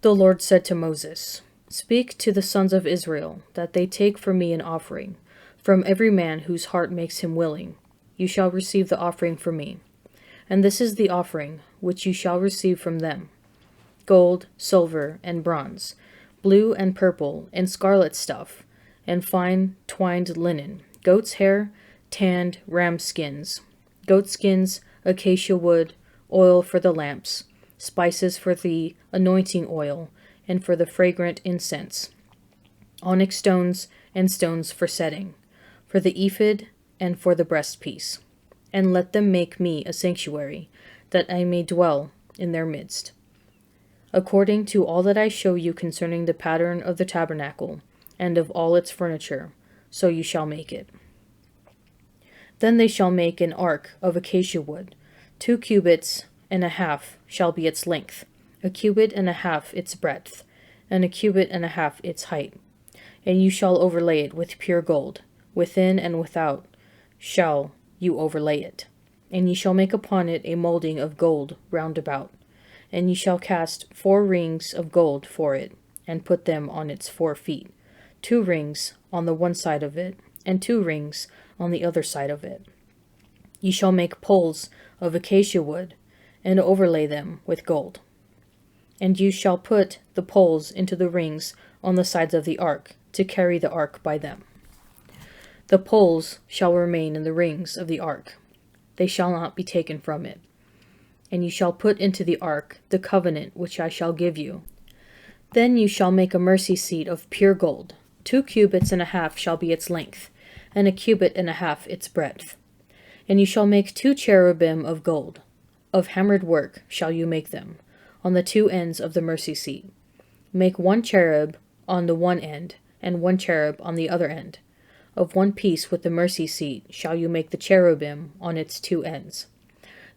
The Lord said to Moses, "Speak to the sons of Israel, that they take for me an offering. From every man whose heart makes him willing, you shall receive the offering for me. And this is the offering which you shall receive from them: gold, silver, and bronze, blue and purple, and scarlet stuff, and fine twined linen, goat's hair, tanned ram skins, goat skins, acacia wood, oil for the lamps, spices for the anointing oil, and for the fragrant incense, onyx stones and stones for setting, for the ephod and for the breastpiece. And let them make me a sanctuary, that I may dwell in their midst. According to all that I show you concerning the pattern of the tabernacle, and of all its furniture, so you shall make it. Then they shall make an ark of acacia wood. 2 cubits and a half shall be its length, 1 cubit and a half its breadth, and 1 cubit and a half its height. And you shall overlay it with pure gold, within and without shall you overlay it. And ye shall make upon it a molding of gold round about. And ye shall cast 4 rings of gold for it, and put them on its 4 feet, 2 rings on the one side of it, and 2 rings on the other side of it. Ye shall make poles of acacia wood, and overlay them with gold. And you shall put the poles into the rings on the sides of the ark, to carry the ark by them. The poles shall remain in the rings of the ark. They shall not be taken from it. And you shall put into the ark the covenant which I shall give you. Then you shall make a mercy seat of pure gold. 2 cubits and a half shall be its length, and 1 cubit and a half its breadth. And you shall make 2 cherubim of gold. Of hammered work shall you make them, on the 2 ends of the mercy seat. Make 1 cherub on the one end, and 1 cherub on the other end. Of one piece with the mercy seat shall you make the cherubim on its 2 ends.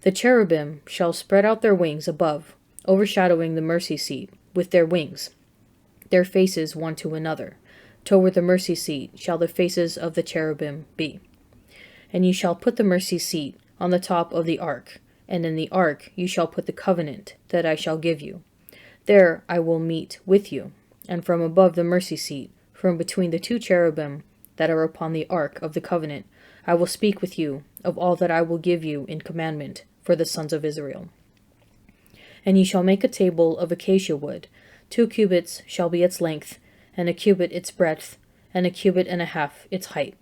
The cherubim shall spread out their wings above, overshadowing the mercy seat with their wings, their faces one to another. Toward the mercy seat shall the faces of the cherubim be. And you shall put the mercy seat on the top of the ark, and in the ark you shall put the covenant that I shall give you. There I will meet with you, and from above the mercy seat, from between the 2 cherubim that are upon the ark of the covenant, I will speak with you of all that I will give you in commandment for the sons of Israel. And ye shall make a table of acacia wood. 2 cubits shall be its length, and 1 cubit its breadth, and 1 cubit and a half its height.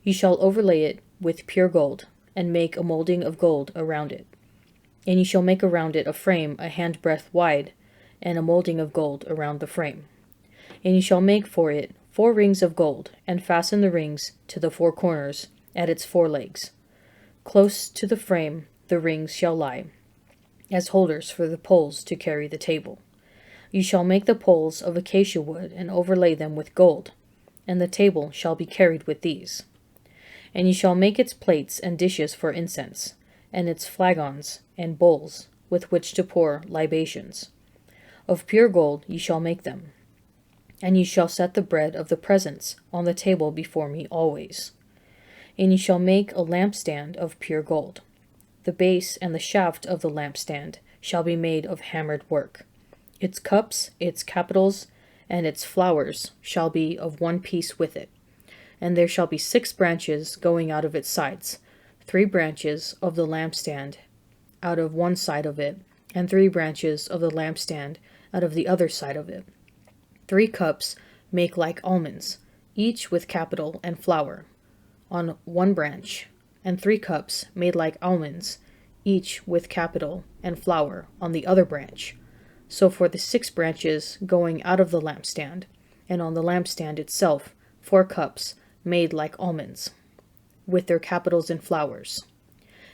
You shall overlay it with pure gold, and make a molding of gold around it. And ye shall make around it a frame a handbreadth wide, and a molding of gold around the frame. And ye shall make for it 4 rings of gold, and fasten the rings to the 4 corners at its 4 legs. Close to the frame the rings shall lie, as holders for the poles to carry the table. You shall make the poles of acacia wood, and overlay them with gold, and the table shall be carried with these. And ye shall make its plates and dishes for incense, and its flagons and bowls with which to pour libations. Of pure gold ye shall make them. And ye shall set the bread of the presence on the table before me always. And ye shall make a lampstand of pure gold. The base and the shaft of the lampstand shall be made of hammered work. Its cups, its capitals, and its flowers shall be of one piece with it. And there shall be 6 branches going out of its sides, 3 branches of the lampstand out of one side of it, and 3 branches of the lampstand out of the other side of it. 3 cups make like almonds, each with capital and flower, on one branch, and 3 cups made like almonds, each with capital and flower on the other branch. So for the 6 branches going out of the lampstand, and on the lampstand itself 4 cups made like almonds, with their capitals and flowers,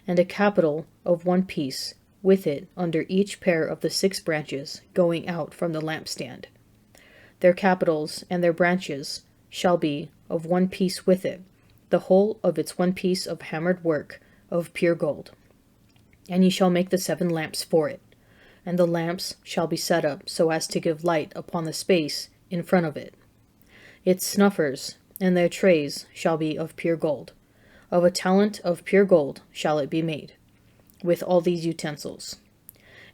and a capital of one piece with it under each pair of the 6 branches going out from the lampstand. Their capitals and their branches shall be of one piece with it, the whole of its one piece of hammered work of pure gold. And ye shall make the 7 lamps for it, and the lamps shall be set up so as to give light upon the space in front of it. Its snuffers and their trays shall be of pure gold. Of a talent of pure gold shall it be made, with all these utensils.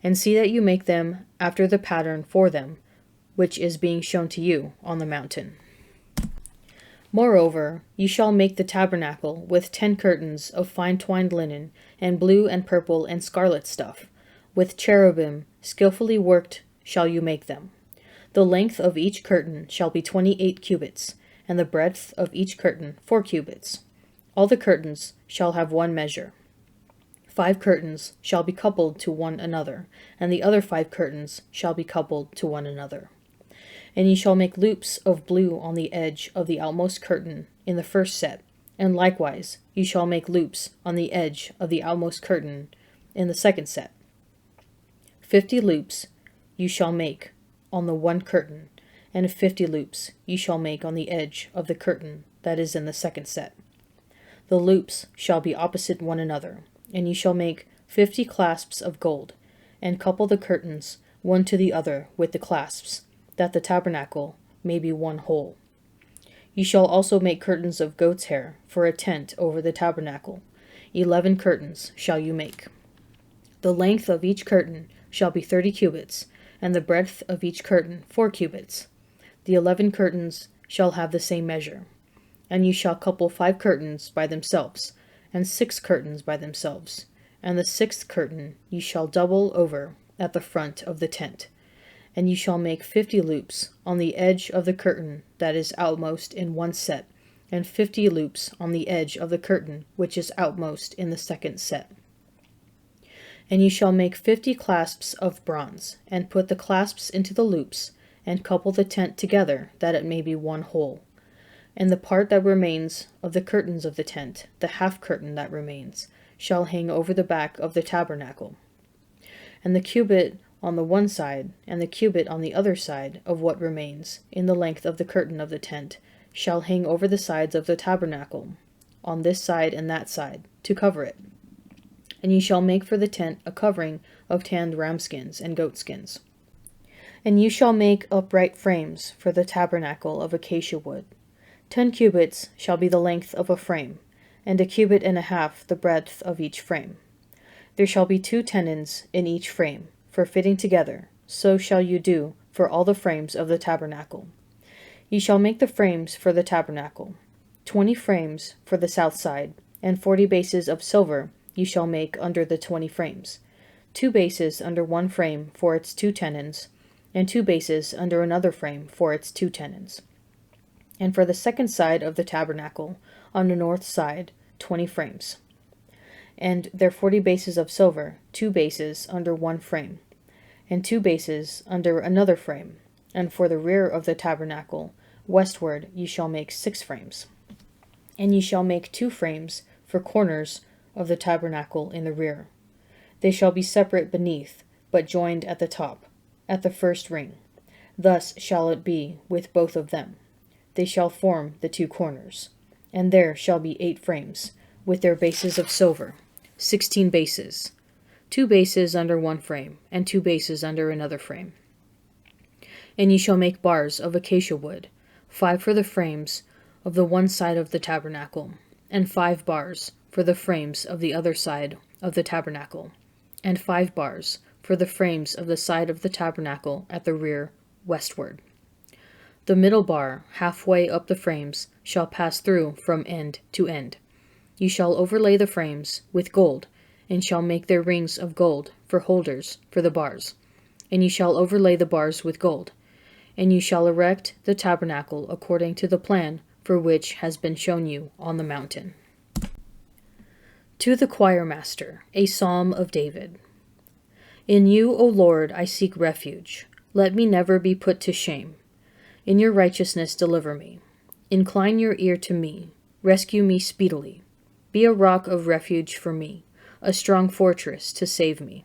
and see that you make them after the pattern for them, which is being shown to you on the mountain. Moreover, you shall make the tabernacle with 10 curtains of fine twined linen, and blue and purple and scarlet stuff. With cherubim skillfully worked shall you make them. The length of each curtain shall be 28 cubits, and the breadth of each curtain 4 cubits. All the curtains shall have one measure. 5 curtains shall be coupled to one another, and the other 5 curtains shall be coupled to one another. And ye shall make loops of blue on the edge of the outmost curtain in the first set, and likewise you shall make loops on the edge of the outmost curtain in the second set. 50 loops you shall make on the one curtain, and 50 loops you shall make on the edge of the curtain that is in the second set. The loops shall be opposite one another, and you shall make 50 clasps of gold, and couple the curtains one to the other with the clasps, that the tabernacle may be one whole. You shall also make curtains of goat's hair for a tent over the tabernacle. 11 curtains shall you make. The length of each curtain shall be 30 cubits, and the breadth of each curtain 4 cubits. The 11 curtains shall have the same measure. And you shall couple 5 curtains by themselves, and 6 curtains by themselves, and the 6th curtain you shall double over at the front of the tent. And you shall make 50 loops on the edge of the curtain that is outmost in one set, and 50 loops on the edge of the curtain which is outmost in the second set. And you shall make 50 clasps of bronze, and put the clasps into the loops, and couple the tent together, that it may be one whole. And the part that remains of the curtains of the tent, the half curtain that remains, shall hang over the back of the tabernacle. And the cubit on the one side, and the cubit on the other side of what remains, in the length of the curtain of the tent, shall hang over the sides of the tabernacle, on this side and that side, to cover it. And you shall make for the tent a covering of tanned ram skins and goat skins. And you shall make upright frames for the tabernacle of acacia wood. 10 cubits shall be the length of a frame, and 1.5 cubits the breadth of each frame. There shall be 2 tenons in each frame, for fitting together, so shall you do for all the frames of the tabernacle. Ye shall make the frames for the tabernacle, 20 frames for the south side, and 40 bases of silver you shall make under the 20 frames, 2 bases under one frame for its 2 tenons, and 2 bases under another frame for its 2 tenons. And for the second side of the tabernacle, on the north side, 20 frames. And their 40 bases of silver, 2 bases under one frame, and 2 bases under another frame. And for the rear of the tabernacle, westward, ye shall make 6 frames. And ye shall make 2 frames for corners of the tabernacle in the rear. They shall be separate beneath, but joined at the top, at the first ring. Thus shall it be with both of them. They shall form the 2 corners. And there shall be 8 frames, with their bases of silver, 16 bases, 2 bases under one frame, and 2 bases under another frame. And ye shall make bars of acacia wood, 5 for the frames of the one side of the tabernacle, and 5 bars for the frames of the other side of the tabernacle, and 5 bars for the frames of the side of the tabernacle at the rear westward. The middle bar, halfway up the frames, shall pass through from end to end. You shall overlay the frames with gold, and shall make their rings of gold for holders for the bars. And you shall overlay the bars with gold. And you shall erect the tabernacle according to the plan for which has been shown you on the mountain. To the choir master, a psalm of David. In you, O Lord, I seek refuge. Let me never be put to shame. In your righteousness deliver me. Incline your ear to me. Rescue me speedily. Be a rock of refuge for me, a strong fortress to save me.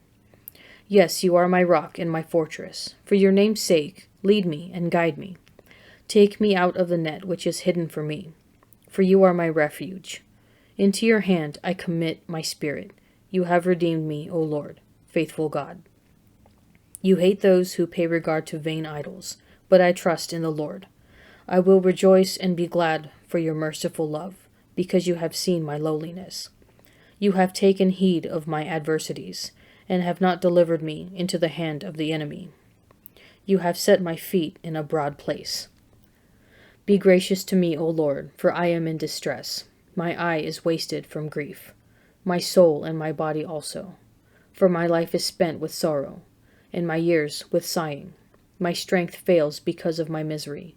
Yes, you are my rock and my fortress. For your name's sake, lead me and guide me. Take me out of the net which is hidden for me, for you are my refuge. Into your hand I commit my spirit. You have redeemed me, O Lord, faithful God. You hate those who pay regard to vain idols, but I trust in the Lord. I will rejoice and be glad for your merciful love, because you have seen my lowliness. You have taken heed of my adversities, and have not delivered me into the hand of the enemy. You have set my feet in a broad place. Be gracious to me, O Lord, for I am in distress. My eye is wasted from grief, my soul and my body also. For my life is spent with sorrow, and my years with sighing. My strength fails because of my misery,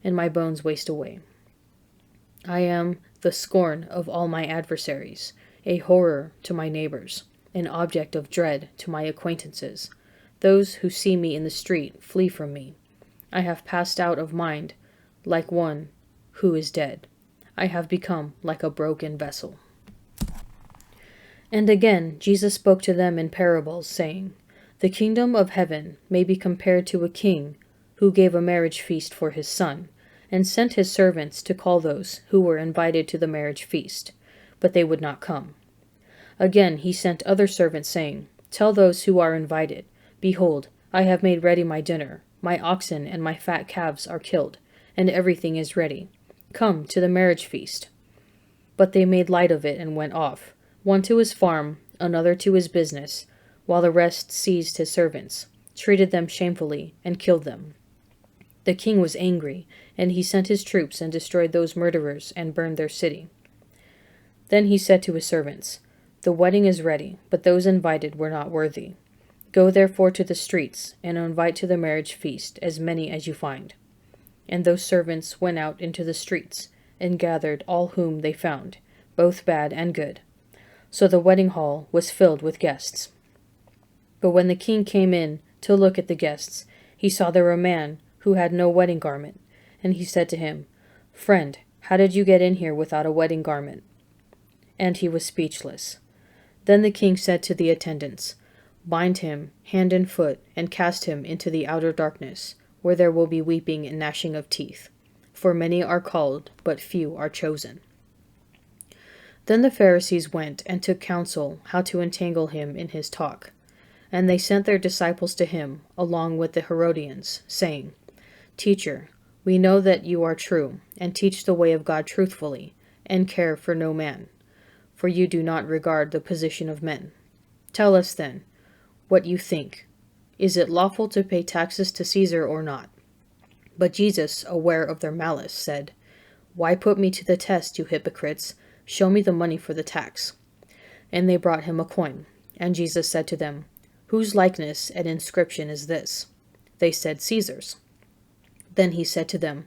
and my bones waste away. I am the scorn of all my adversaries, a horror to my neighbors, an object of dread to my acquaintances. Those who see me in the street flee from me. I have passed out of mind like one who is dead. I have become like a broken vessel. And again Jesus spoke to them in parables, saying, The kingdom of heaven may be compared to a king who gave a marriage feast for his son, and sent his servants to call those who were invited to the marriage feast, but they would not come. Again he sent other servants, saying, Tell those who are invited, Behold, I have made ready my dinner. My oxen and my fat calves are killed, and everything is ready. Come to the marriage feast. But they made light of it and went off, one to his farm, another to his business, while the rest seized his servants, treated them shamefully, and killed them. The king was angry, and he sent his troops and destroyed those murderers and burned their city. Then he said to his servants, The wedding is ready, but those invited were not worthy. Go therefore to the streets, and invite to the marriage feast as many as you find. And those servants went out into the streets, and gathered all whom they found, both bad and good. So the wedding hall was filled with guests. But when the king came in to look at the guests, he saw there a man who had no wedding garment, and he said to him, Friend, how did you get in here without a wedding garment? And he was speechless. Then the king said to the attendants, Bind him hand and foot, and cast him into the outer darkness, where there will be weeping and gnashing of teeth. For many are called, but few are chosen. Then the Pharisees went and took counsel how to entangle him in his talk. And they sent their disciples to him, along with the Herodians, saying, Teacher, we know that you are true, and teach the way of God truthfully, and care for no man, for you do not regard the position of men. Tell us then, what you think. Is it lawful to pay taxes to Caesar or not? But Jesus, aware of their malice, said, Why put me to the test, you hypocrites? Show me the money for the tax. And they brought him a coin. And Jesus said to them, Whose likeness and inscription is this? They said, Caesar's. Then he said to them,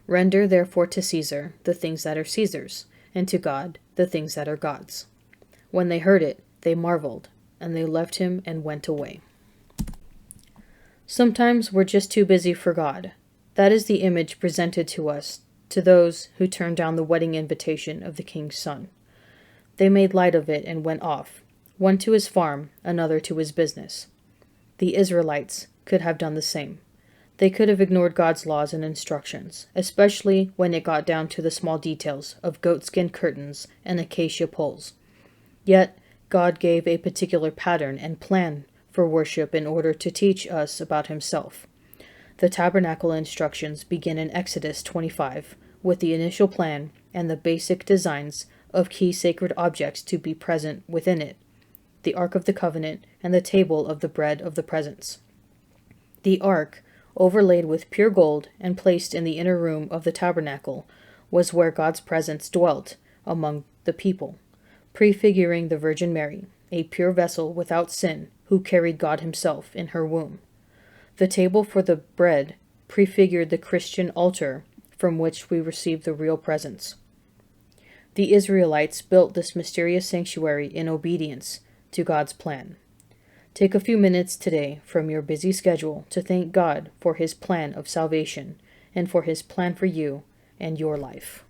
Render therefore to Caesar the things that are Caesar's, and to God the things that are God's. When they heard it, they marveled, and they left him and went away. Sometimes we're just too busy for God. That is the image presented to us, to those who turned down the wedding invitation of the king's son. They made light of it and went off, one to his farm, another to his business. The Israelites could have done the same. They could have ignored God's laws and instructions, especially when it got down to the small details of goatskin curtains and acacia poles. Yet, God gave a particular pattern and plan for worship in order to teach us about himself. The Tabernacle Instructions begin in Exodus 25 with the initial plan and the basic designs of key sacred objects to be present within it, the Ark of the Covenant and the table of the bread of the presence. The Ark, overlaid with pure gold and placed in the inner room of the tabernacle, was where God's presence dwelt among the people, prefiguring the Virgin Mary, a pure vessel without sin who carried God himself in her womb. The table for the bread prefigured the Christian altar from which we receive the real presence. The Israelites built this mysterious sanctuary in obedience to God's plan. Take a few minutes today from your busy schedule to thank God for his plan of salvation and for his plan for you and your life.